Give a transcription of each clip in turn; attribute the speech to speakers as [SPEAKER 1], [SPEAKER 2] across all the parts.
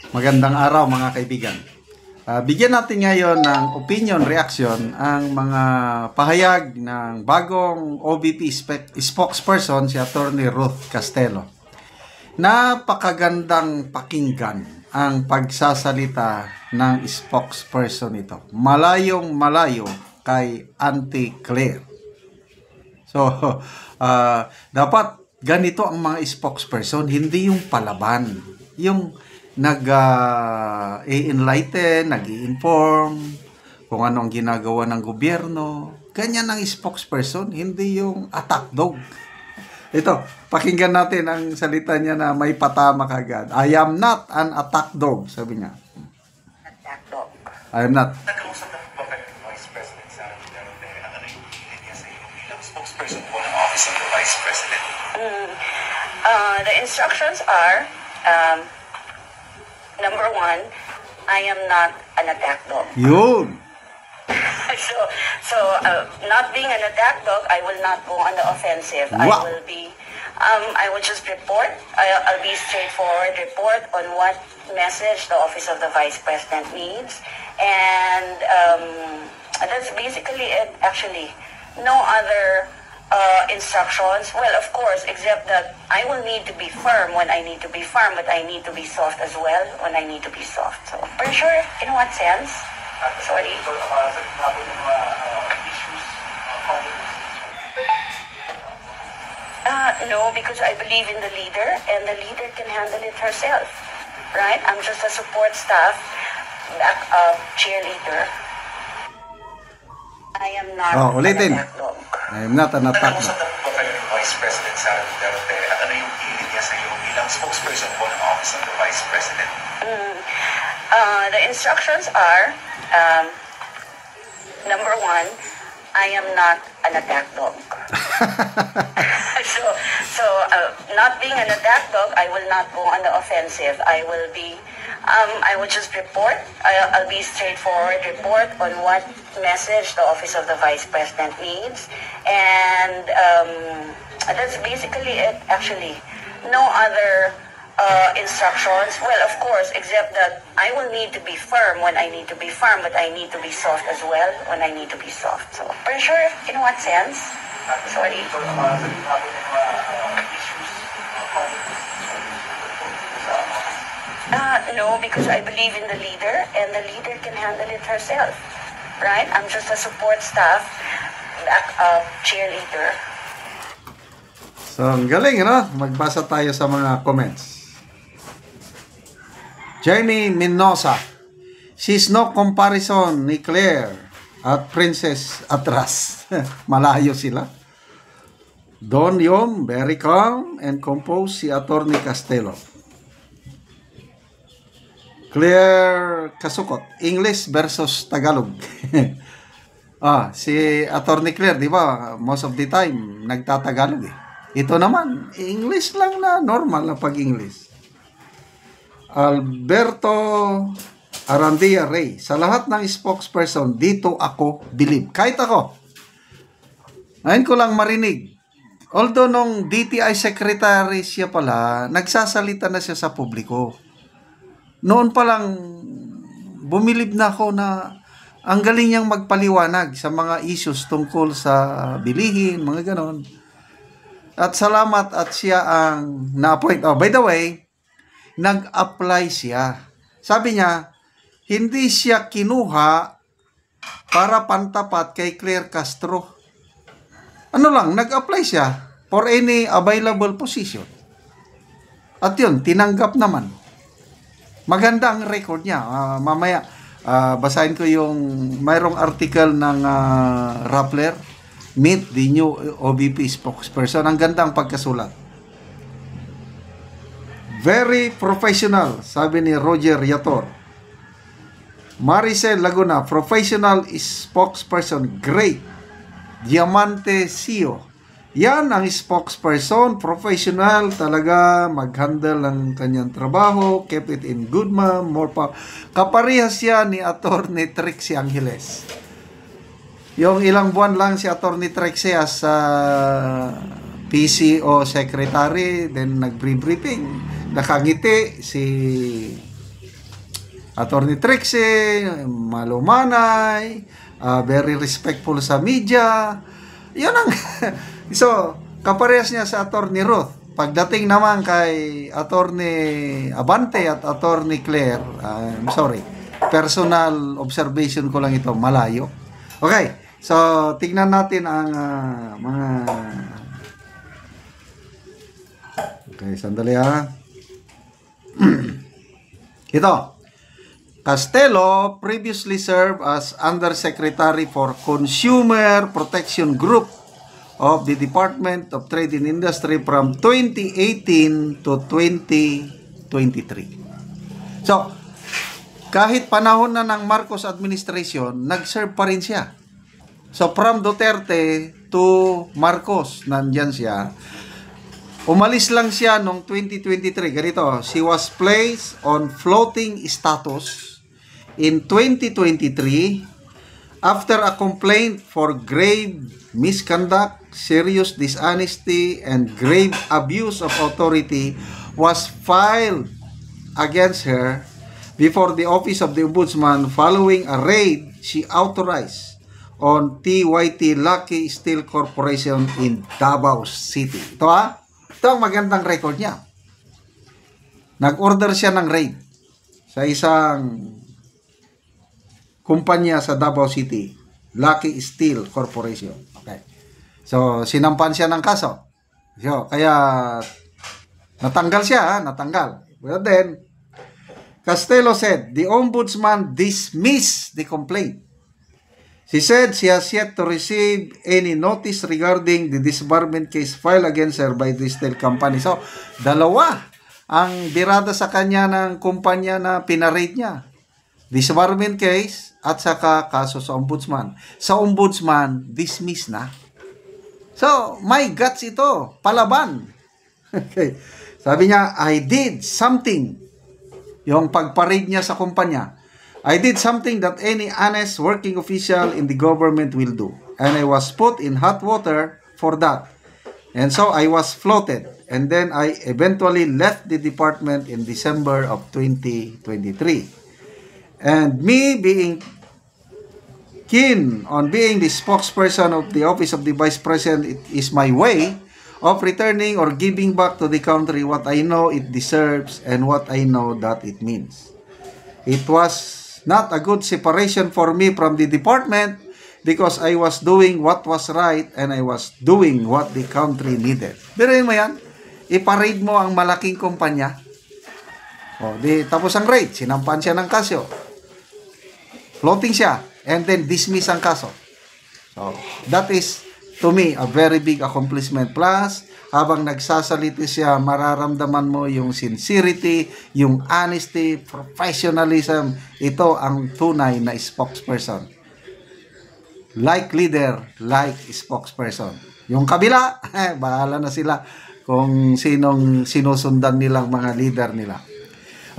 [SPEAKER 1] Magandang araw mga kaibigan. Bigyan natin ngayon ng opinion, reaction ang mga pahayag ng bagong OBP spokesperson si Attorney Ruth Castelo. Napakagandang pakinggan ang pagsasalita ng spokesperson ito. Malayong malayo kay Auntie Claire. So, dapat ganito ang mga spokesperson, hindi yung palaban. Yung nag-i-enlighten, nag-i-inform kung ano ang ginagawa ng gobyerno. Ganyan ang spokesperson, hindi yung attack dog. Ito, pakinggan natin ang salita niya na may patama kagad. I am not an attack dog, sabi niya.
[SPEAKER 2] Attack dog.
[SPEAKER 1] I am not.
[SPEAKER 3] Nag-uusap na po kayo ng Vice President Sara Duterte. Ano yung hiling niya sa iyo bilang spokesperson po ng Office of the Vice President?
[SPEAKER 2] The instructions are, number one, I am not an attack dog.
[SPEAKER 1] Yun.
[SPEAKER 2] So, not being an attack dog, I will not go on the offensive.
[SPEAKER 1] Wow.
[SPEAKER 2] I will just report. I'll be straightforward, report on what message the Office of the Vice President needs. And that's basically it, actually. No other instructions. Well, of course, except that I will need to be firm when I need to be firm, but I need to be soft as well when I need to be soft. So, for sure, in what sense? Sorry.
[SPEAKER 3] Sa gitna po ng mga issues,
[SPEAKER 2] No, because I believe in the leader, and the leader can handle it herself. Right? I'm just a support staff, cheerleader. I am not
[SPEAKER 1] ulitin.
[SPEAKER 2] an attack dog.
[SPEAKER 1] I am not an attack
[SPEAKER 3] nag-uusap
[SPEAKER 1] dog.
[SPEAKER 3] na po kayo ng Vice President Sara Duterte. Ano yung hiling niya sa iyo bilang spokesperson po ng Office of the Vice President?
[SPEAKER 2] The instructions are, number one, I am not an attack dog. So, not being an attack dog, I will not go on the offensive. I will just report. I'll be straightforward, report on what message the Office of the Vice President needs. And that's basically it, actually. No other instructions. Well, of course, except that I will need to be firm when I need to be firm, but I need to be soft as well when I need to be soft. So, for sure, in what sense? Sorry.
[SPEAKER 3] Sa gitna po ng mga issues,
[SPEAKER 2] No, because I believe in the leader, and the leader can handle it herself. Right? I'm just a support staff, cheerleader.
[SPEAKER 1] So, ang galing, ano? Magbasa tayo sa mga comments. Jamie Minosa, she's no comparison ni Claire at Princess Atras. Malayo sila. Don Yom, very calm and composed si Attorney Castelo. Claire Kasukot, English versus Tagalog. Si Attorney Claire, di ba, most of the time, nagtatagalog eh. Ito naman, English lang na, normal na pag-English. Alberto Arandia Rey, sa lahat ng spokesperson, dito ako believe. Kahit ako, ngayon ko lang marinig. Although nung DTI secretary siya pala, nagsasalita na siya sa publiko. Noon pa lang, bumilib na ako na ang galing niyang magpaliwanag sa mga issues tungkol sa bilihin, mga ganon. At salamat at siya ang na-appoint. Oh, by the way, nag-apply siya. Sabi niya, hindi siya kinuha para pantapat kay Claire Castro. Ano lang, nag-apply siya for any available position. At yun, tinanggap naman. Maganda ang record niya. Mamaya, basahin ko yung mayroong article ng Rappler, Meet the new OBP spokesperson. Ang ganda ang pagkasulat. Very professional, sabi ni Roger Yator. Maricel Laguna, professional spokesperson, great. Diamante CEO. Yan ang spokesperson, professional talaga, mag-handle ng kanyang trabaho, keep it in good man, more pa. Kaparehas siya ni Attorney Trixie Angeles. Yung ilang buwan lang si Attorney Trixie as PCO secretary, then nag-briefing. Nakangiti si Attorney Trixie, malumanay, very respectful sa media. Yun ang so kaparehas niya sa Attorney Ruth. Pagdating naman kay Attorney Abante at Attorney Claire, I'm sorry, personal observation ko lang ito, malayo. Okay, so tignan natin ang mga... Okay, sandali ha. Ito. Castelo previously served as Undersecretary for Consumer Protection Group of the Department of Trade and Industry from 2018 to 2023. So, kahit panahon na ng Marcos administration, nag-serve pa rin siya. So, from Duterte to Marcos, nandyan siya. Umalis lang siya noong 2023. Ganito, she was placed on floating status in 2023 after a complaint for grave misconduct, serious dishonesty, and grave abuse of authority was filed against her before the Office of the Ombudsman following a raid she authorized on TYT Lucky Steel Corporation in Davao City. Ito ang magandang record niya. Nag-order siya ng raid sa isang kumpanya sa Davao City, Lucky Steel Corporation. Okay. So, sinampan siya ng kaso. So, kaya natanggal siya, natanggal. Well then, Castelo said, the Ombudsman dismissed the complaint. She said she has yet to receive any notice regarding the disbarment case filed against her by the steel company. So, dalawa ang birada sa kanya ng kumpanya na pinarate niya. Disbarment case at saka kaso sa ombudsman. Sa ombudsman, dismiss na. So, my guts ito. Palaban. Okay. Sabi niya, I did something. Yung pagparade niya sa kumpanya. I did something that any honest working official in the government will do. And I was put in hot water for that. And so I was floated. And then I eventually left the department in December of 2023. And me being keen on being the spokesperson of the Office of the Vice President, it is my way of returning or giving back to the country what I know it deserves and what I know that it means. It was not a good separation for me from the department because I was doing what was right and I was doing what the country needed. Biruin mo yan, iparade mo ang malaking kumpanya. O, di tapos ang raid, sinampan siya ng kaso. Floating siya, and then dismiss ang kaso. So, that is, to me, a very big accomplishment. Plus, habang nagsasalita siya, mararamdaman mo yung sincerity, yung honesty, professionalism. Ito ang tunay na spokesperson. Like leader, like spokesperson. Yung kabila, bahala na sila kung sinong sinusundan nilang mga leader nila.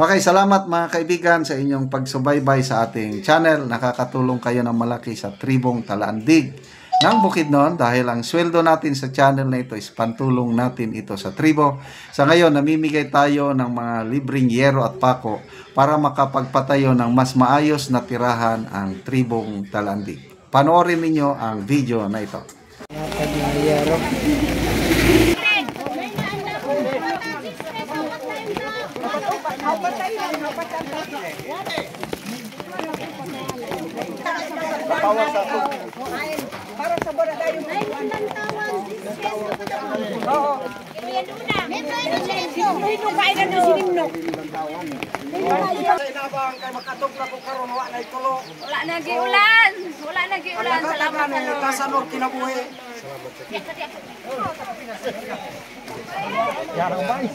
[SPEAKER 1] Okay, salamat mga kaibigan sa inyong pagsubaybay sa ating channel. Nakakatulong kayo ng malaki sa tribong Talaandig ng Bukidnon dahil ang sweldo natin sa channel na ito is pantulong natin ito sa tribo. Sa ngayon, namimigay tayo ng mga libreng yero at pako para makapagpatayo ng mas maayos na tirahan ang tribong Talaandig. Panoorin ninyo ang video na ito.
[SPEAKER 4] Para sa bola tayo. Oo. Hindi kaya na sinimno. Inabang kay makatugla ko karon wa nay tulo. Wala na giulan. Wala na giulan. Salamat sa Lord. Kasanor kinabuhi. Yarang bay.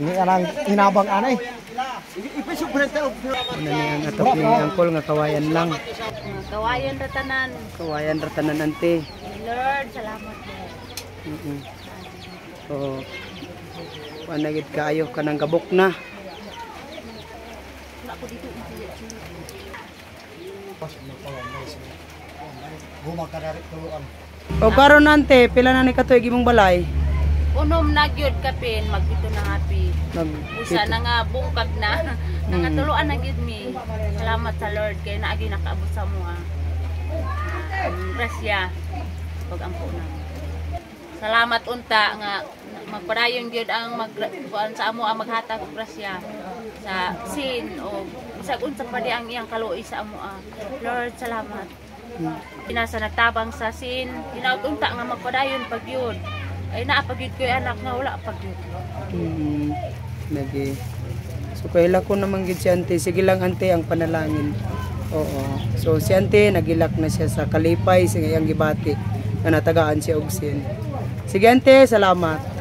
[SPEAKER 4] Ini arang inabang anay.
[SPEAKER 5] Ang atok ni angkol nga kawayan lang.
[SPEAKER 6] Kawayan ratanan.
[SPEAKER 5] Kawayan ratanan ante.
[SPEAKER 6] Lord, salamat Lord.
[SPEAKER 5] So, panagid kaayo ka ng gabok na. O karon ante, pila na ni katuig imong balay?
[SPEAKER 6] unom na gyud kapin magdito na happy. Usa na nga bungkag na. Nangatuluan na gyud mi. Salamat sa Lord kay naagi nakaabot sa mua. Grasya pag ampo na. Salamat unta nga magpadayon gyud ang magkuan sa amo ang maghatag og grasya sa sin o bisag unsa pa di ang iyang kaluoy sa amo. Lord, salamat. Pinasa nagtabang sa sin, unta nga magpadayon pag yun. Ay naapagyud ko anak nga wala pagyud.
[SPEAKER 5] Lagi. So kaila ko naman gid si ante, sige lang ante ang panalangin. Oo. So si ante nagilak na siya sa kalipay sa iyang gibati na natagaan siya og sin. Sige ante, salamat.